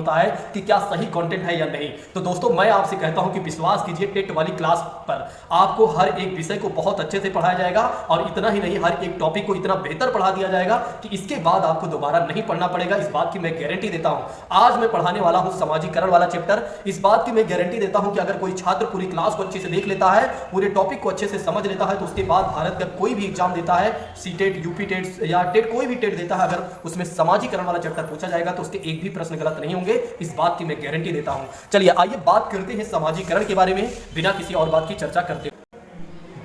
होता है कि क्या सही कंटेंट है या नहीं। तो दोस्तों मैं आपसे कहता हूं कि विश्वास कीजिए, टेट वाली क्लास पर आपको हर एक विषय को बहुत अच्छे से पढ़ाया जाएगा और इतना ही नहीं, हर एक टॉपिक को इतना बेहतर पढ़ा दिया जाएगा कि इसके बाद आपको दोबारा नहीं पढ़ना पड़ेगा। इस बात की मैं गारंटी देता हूं। आज मैं पढ़ाने वाला हूं सामाजिकरण वाला चैप्टर। इस बात की मैं गारंटी देता हूं कि अगर कोई छात्र पूरी क्लास को अच्छे से देख लेता है, पूरे टॉपिक को अच्छे से समझ लेता है, तो उसके बाद भारत का कोई भी एग्जाम देता है, सीटेट, यूपी टेट या टेट, कोई भी टेट देता है, अगर उसमें सामाजिकरण वाला चैप्टर पूछा जाएगा तो उसके एक भी प्रश्न गलत नहीं होंगे। इस बात की मैं गारंटी देता हूं। चलिए आइए बात करते हैं सामाजिकरण के बारे में, बिना किसी और बात की चर्चा करते।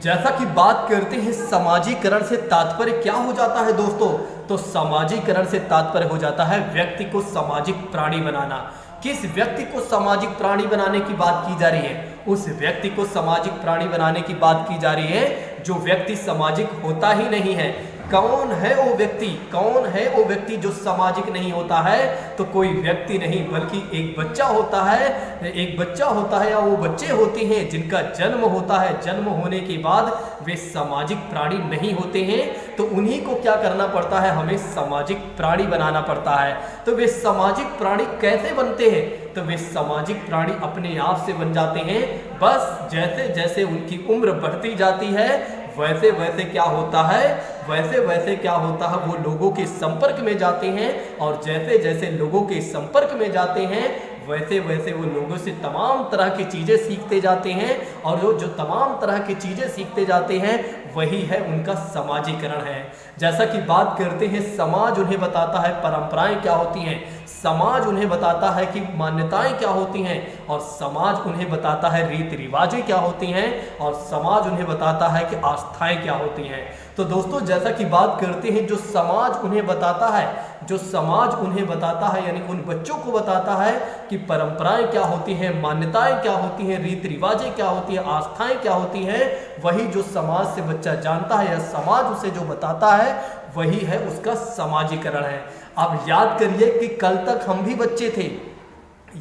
जैसा कि बात करते हैं सामाजिकरण से तात्पर्य क्या हो जाता है दोस्तों, तो सामाजिकरण से तात्पर्य हो जाता है व्यक्ति को सामाजिक प्राणी बनाना। किस व्यक्ति को सामाजिक प्राणी बनाने की बात की जा रही है? उस व्यक्ति को सामाजिक प्राणी बनाने की बात की जा रही है जो व्यक्ति सामाजिक होता ही नहीं है। कौन है वो व्यक्ति? कौन है वो व्यक्ति जो सामाजिक नहीं होता है? तो कोई व्यक्ति नहीं बल्कि एक बच्चा होता है। एक बच्चा होता है या वो बच्चे होते हैं जिनका जन्म होता है। जन्म होने के बाद वे सामाजिक प्राणी नहीं होते हैं, तो उन्हीं को क्या करना पड़ता है? हमें सामाजिक प्राणी बनाना पड़ता है। तो वे सामाजिक प्राणी कैसे बनते हैं? तो वे सामाजिक प्राणी अपने आप से बन जाते हैं। बस जैसे जैसे उनकी उम्र बढ़ती जाती है वैसे वैसे क्या होता है? वैसे वैसे क्या होता है? वो लोगों के संपर्क में जाते हैं और जैसे जैसे लोगों के संपर्क में जाते हैं वैसे वैसे वो लोगों से तमाम तरह की चीज़ें सीखते जाते हैं और जो तमाम तरह की चीज़ें सीखते जाते हैं वही है उनका समाजीकरण है। जैसा कि बात करते हैं, समाज उन्हें बताता है परंपराएं क्या होती हैं, समाज उन्हें बताता है कि मान्यताएं क्या होती हैं, और समाज उन्हें बताता है रीति रिवाजें क्या होती हैं, और समाज उन्हें बताता है कि आस्थाएं क्या होती हैं। तो दोस्तों जैसा कि बात करते हैं, जो समाज उन्हें बताता है, जो समाज उन्हें बताता है यानी उन बच्चों को बताता है कि परंपराएं क्या होती हैं, मान्यताएं क्या होती हैं, रीति रिवाजें क्या होती हैं, आस्थाएं क्या होती हैं, वही जो समाज से बच्चा जानता है या समाज उसे जो बताता है वही है उसका समाजीकरण है। अब याद करिए कि कल तक हम भी बच्चे थे,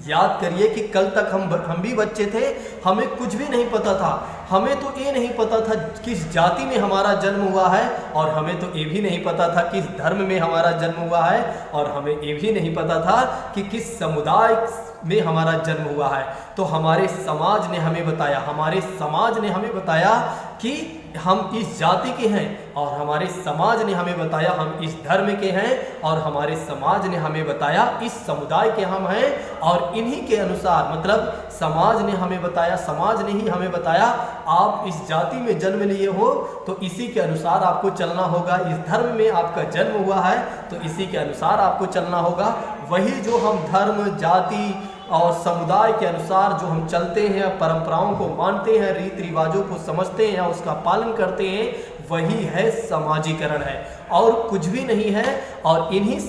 याद करिए कि कल तक हम भी बच्चे थे, हमें कुछ भी नहीं पता था। हमें तो ये नहीं पता था किस जाति में हमारा जन्म हुआ है, और हमें तो ये भी नहीं पता था किस धर्म में हमारा जन्म हुआ है, और हमें ये भी नहीं पता था कि किस समुदाय में हमारा जन्म हुआ है। तो हमारे समाज ने हमें बताया, हमारे समाज ने हमें बताया कि हम इस जाति के हैं, और हमारे समाज ने हमें बताया हम इस धर्म के हैं, और हमारे समाज ने हमें बताया इस समुदाय के हम हैं, और इन्हीं के अनुसार, मतलब समाज ने हमें बताया, समाज ने ही हमें बताया आप इस जाति में जन्म लिए हो तो इसी के अनुसार आपको चलना होगा, इस धर्म में आपका जन्म हुआ है तो इसी के अनुसार आपको चलना होगा। वही जो हम धर्म, जाति और समुदाय के अनुसार जो हम चलते हैं, परंपराओं को मानते हैं, रीति रिवाजों को समझते हैं या उसका पालन करते हैं, वही है समाजीकरण है, और कुछ भी नहीं है। और इन्हीं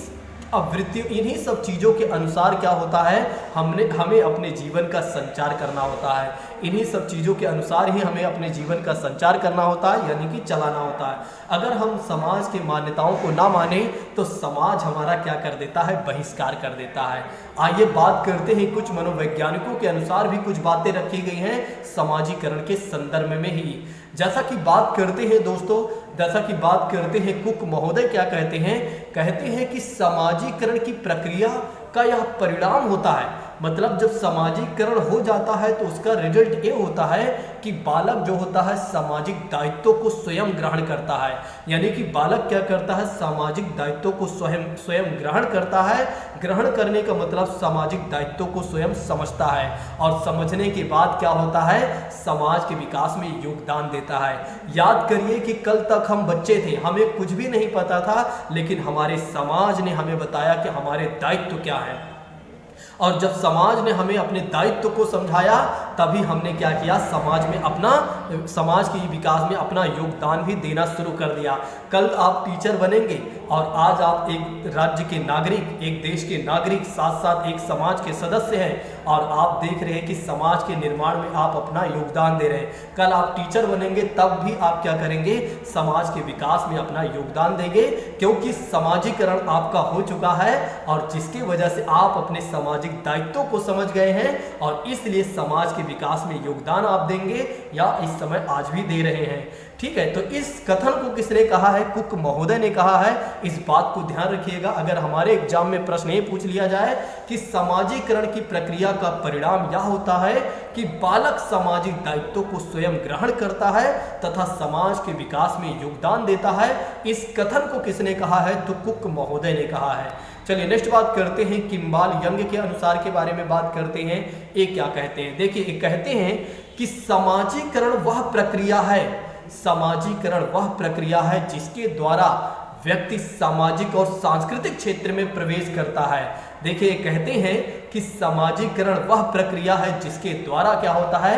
इन्हीं सब चीज़ों के अनुसार क्या होता है, हमें अपने जीवन का संचार करना होता है। इन्हीं सब चीज़ों के अनुसार ही हमें अपने जीवन का संचार करना होता है, यानी कि चलाना होता है। अगर हम समाज की मान्यताओं को ना माने तो समाज हमारा क्या कर देता है? बहिष्कार कर देता है। आइए बात करते हैं, कुछ मनोवैज्ञानिकों के अनुसार भी कुछ बातें रखी गई हैं समाजीकरण के संदर्भ में ही। जैसा कि बात करते हैं दोस्तों, जैसा कि बात करते हैं, कुक महोदय क्या कहते हैं कि समाजीकरण की प्रक्रिया का यह परिणाम होता है। मतलब जब समाजीकरण हो जाता है तो उसका रिजल्ट ये होता है कि बालक जो होता है सामाजिक दायित्वों को स्वयं ग्रहण करता है। यानी कि बालक क्या करता है? सामाजिक दायित्वों को स्वयं ग्रहण करता है। ग्रहण करने का मतलब सामाजिक दायित्वों को स्वयं समझता है, और समझने के बाद क्या होता है? समाज के विकास में योगदान देता है। याद करिए कि कल तक हम बच्चे थे, हमें कुछ भी नहीं पता था, लेकिन हमारे समाज ने हमें बताया कि हमारे दायित्व क्या है, और जब समाज ने हमें अपने दायित्व को समझाया तभी हमने क्या किया? समाज के विकास में अपना योगदान भी देना शुरू कर दिया। कल आप टीचर बनेंगे और आज आप एक राज्य के नागरिक, एक देश के नागरिक, साथ साथ एक समाज के सदस्य हैं, और आप देख रहे हैं कि समाज के निर्माण में आप अपना योगदान दे रहे हैं। कल आप टीचर बनेंगे तब भी आप क्या करेंगे? समाज के विकास में अपना योगदान देंगे, क्योंकि समाजीकरण आपका हो चुका है, और जिसकी वजह से आप अपने सामाजिक दायित्वों को समझ गए हैं, और इसलिए समाज के विकास में योगदान आप देंगे, या इस समय आज भी दे रहे हैं। ठीक है, तो इस कथन को किसने कहा है? कुक महोदय ने कहा है। इस बात को ध्यान रखिएगा। अगर हमारे एग्जाम में प्रश्न ये पूछ लिया जाए कि सामाजिकरण की प्रक्रिया का परिणाम यह होता है कि बालक सामाजिक दायित्वों को स्वयं ग्रहण करता है तथा समाज के विकास में योगदान देता है, इस कथन को किसने कहा है? तो कुक महोदय ने कहा है। चलिए नेक्स्ट बात करते हैं, किम्बाल यंग के अनुसार के बारे में बात करते हैं। ये क्या कहते हैं? देखिए, ये कहते हैं कि समाजीकरण वह प्रक्रिया है, समाजीकरण वह प्रक्रिया है जिसके द्वारा व्यक्ति सामाजिक और सांस्कृतिक क्षेत्र में प्रवेश करता है। देखिए, कहते हैं कि समाजीकरण वह प्रक्रिया है जिसके द्वारा क्या होता है?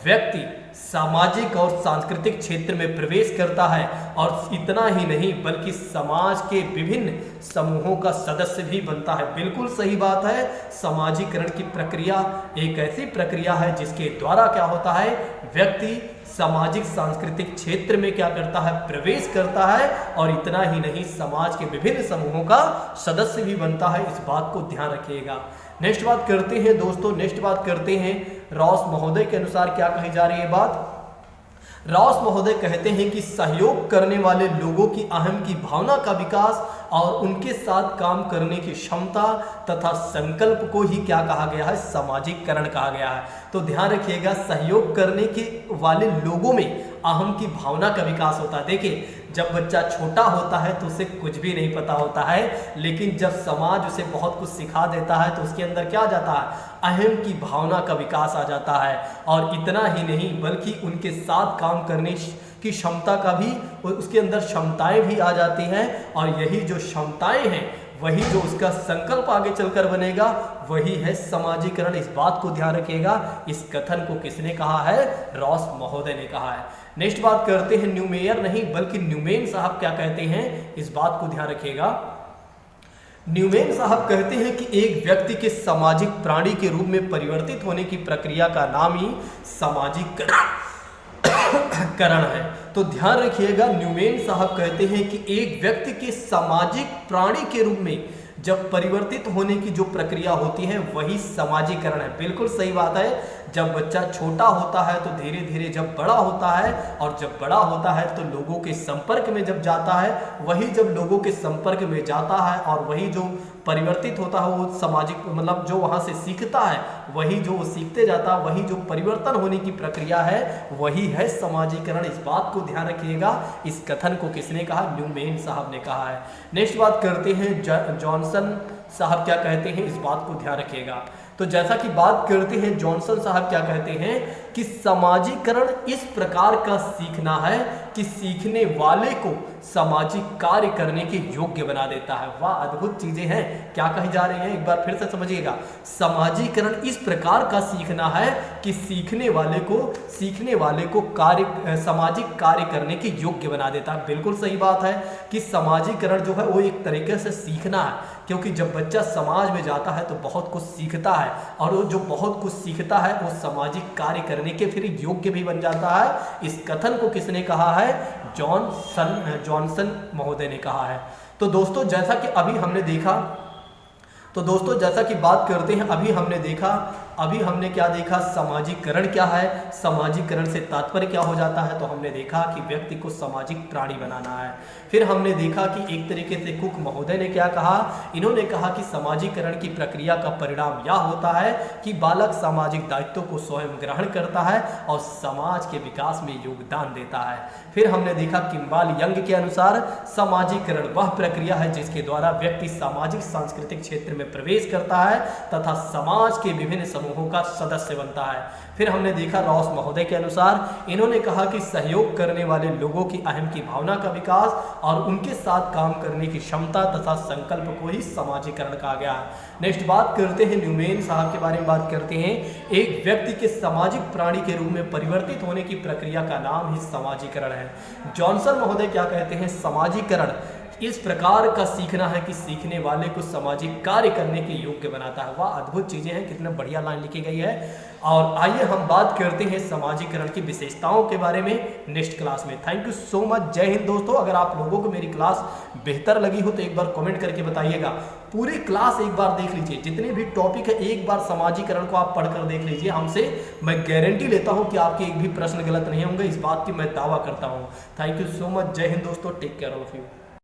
व्यक्ति सामाजिक और सांस्कृतिक क्षेत्र में प्रवेश करता है, और इतना ही नहीं बल्कि समाज के विभिन्न समूहों का सदस्य भी बनता है। बिल्कुल सही बात है। समाजीकरण की प्रक्रिया एक ऐसी प्रक्रिया है जिसके द्वारा क्या होता है? व्यक्ति सामाजिक सांस्कृतिक क्षेत्र में क्या करता है? प्रवेश करता है, और इतना ही नहीं समाज के विभिन्न समूहों का सदस्य भी बनता है। इस बात को ध्यान रखिएगा। नेक्स्ट बात करते हैं दोस्तों, नेक्स्ट बात करते हैं रॉस महोदय के अनुसार क्या कही जा रही है बात। रॉस महोदय कहते हैं कि सहयोग करने वाले लोगों की अहम की भावना का विकास और उनके साथ काम करने की क्षमता तथा संकल्प को ही क्या कहा गया है? सामाजिकरण कहा गया है। तो ध्यान रखिएगा, सहयोग करने के वाले लोगों में अहम की भावना का विकास होता है। देखिए, जब बच्चा छोटा होता है तो उसे कुछ भी नहीं पता होता है, लेकिन जब समाज उसे बहुत कुछ सिखा देता है तो उसके अंदर क्या आ जाता है? अहम की भावना का विकास आ जाता है। और इतना ही नहीं बल्कि उनके साथ काम करने की क्षमता का भी, उसके अंदर क्षमताएं भी आ जाती हैं, और यही जो क्षमताएं हैं वही जो उसका संकल्प आगे चलकर बनेगा, वही है समाजीकरण। इस बात को ध्यान रखिएगा। इस कथन को किसने कहा है? रॉस महोदय ने कहा है। नेक्स्ट बात करते हैं, न्यूमेयर नहीं बल्कि न्यूमेन साहब क्या कहते हैं? इस बात को ध्यान रखिएगा। न्यूमेन साहब कहते हैं कि एक व्यक्ति के सामाजिक प्राणी के रूप में परिवर्तित होने की प्रक्रिया का नाम ही सामाजिकरण है। तो ध्यान रखिएगा, न्यूमेन साहब कहते हैं कि एक व्यक्ति के सामाजिक प्राणी के रूप में जब परिवर्तित होने की जो प्रक्रिया होती है वही समाजीकरण है। बिल्कुल सही बात है। जब बच्चा छोटा होता है तो धीरे धीरे जब बड़ा होता है, और जब बड़ा होता है तो लोगों के संपर्क में जब जाता है, वही जब लोगों के संपर्क में जाता है और वही जो परिवर्तित होता है वो सामाजिक, मतलब जो वहाँ से सीखता है वही जो सीखते जाता है, वही जो परिवर्तन होने की प्रक्रिया है वही है समाजीकरण। इस बात को ध्यान रखिएगा। इस कथन को किसने कहा? न्यूमेन साहब ने कहा है। नेक्स्ट बात करते हैं, जॉनसन साहब क्या कहते हैं? इस बात को ध्यान रखिएगा। तो जैसा कि बात करते हैं, जॉनसन साहब क्या कहते हैं कि समाजीकरण इस प्रकार का सीखना है कि सीखने वाले को सामाजिक कार्य करने के योग्य बना देता है। वाह, अद्भुत चीजें हैं। क्या कही जा रही हैं? एक बार फिर से समझिएगा। समाजीकरण इस प्रकार का सीखना है कि सीखने वाले को कार्य, सामाजिक कार्य करने के योग्य बना देता है। बिल्कुल सही बात है कि समाजीकरण जो है वो एक तरीके से सीखना है, क्योंकि जब बच्चा समाज में जाता है तो बहुत कुछ सीखता है, और वो जो बहुत कुछ सीखता है वो सामाजिक कार्य करने के फिर योग्य भी बन जाता है। इस कथन को किसने कहा है? जॉनसन महोदय ने कहा है। तो दोस्तों जैसा कि अभी हमने देखा, तो दोस्तों जैसा कि बात करते हैं, अभी हमने क्या देखा? समाजीकरण क्या है, समाजीकरण से तात्पर्य क्या हो जाता है। तो हमने देखा कि व्यक्ति को सामाजिक प्राणी बनाना है। फिर हमने देखा कि एक तरीके से कुक महोदय ने क्या कहा? इन्होंने कहा कि समाजीकरण की प्रक्रिया का परिणाम यह होता है कि बालक सामाजिक दायित्वों को स्वयं ग्रहण करता है और समाज के विकास में योगदान देता है। फिर हमने देखा किम्बाल यंग के अनुसार समाजीकरण वह प्रक्रिया है जिसके द्वारा व्यक्ति सामाजिक सांस्कृतिक क्षेत्र में प्रवेश करता है तथा समाज के विभिन्न समूहों का सदस्य बनता है। फिर हमने देखा रॉस महोदय के अनुसार, इन्होंने कहा कि सहयोग करने वाले लोगों की अहम की भावना का विकास और उनके साथ काम करने की क्षमता तथा संकल्प को ही समाजीकरण कहा गया। नेक्स्ट बात करते हैं, न्यूमेन साहब के बारे में बात करते हैं। एक व्यक्ति के सामाजिक प्राणी के रूप में परिवर्तित होने की प्रक्रिया का नाम ही समाजीकरण है। जॉनसन महोदय क्या कहते हैं? समाजीकरण इस प्रकार का सीखना है कि सीखने वाले को सामाजिक कार्य करने के योग्य बनाता है। वाह, अद्भुत चीजें हैं, कितना बढ़िया लाइन लिखी गई है। और आइए हम बात करते हैं सामाजिकरण की विशेषताओं के बारे में नेक्स्ट क्लास में। Thank you so much. जय हिंद दोस्तों। अगर आप लोगों को मेरी क्लास बेहतर लगी हो तो एक बार कमेंट करके बताइएगा। पूरी क्लास एक बार देख लीजिए, जितने भी टॉपिक है एक बार सामाजिकरण को आप पढ़कर देख लीजिए। हमसे मैं गारंटी लेता हूं कि आपके एक भी प्रश्न गलत नहीं होंगे, इस बात की मैं दावा करता हूं। Thank you so much. जय हिंद दोस्तों। Take care all of you.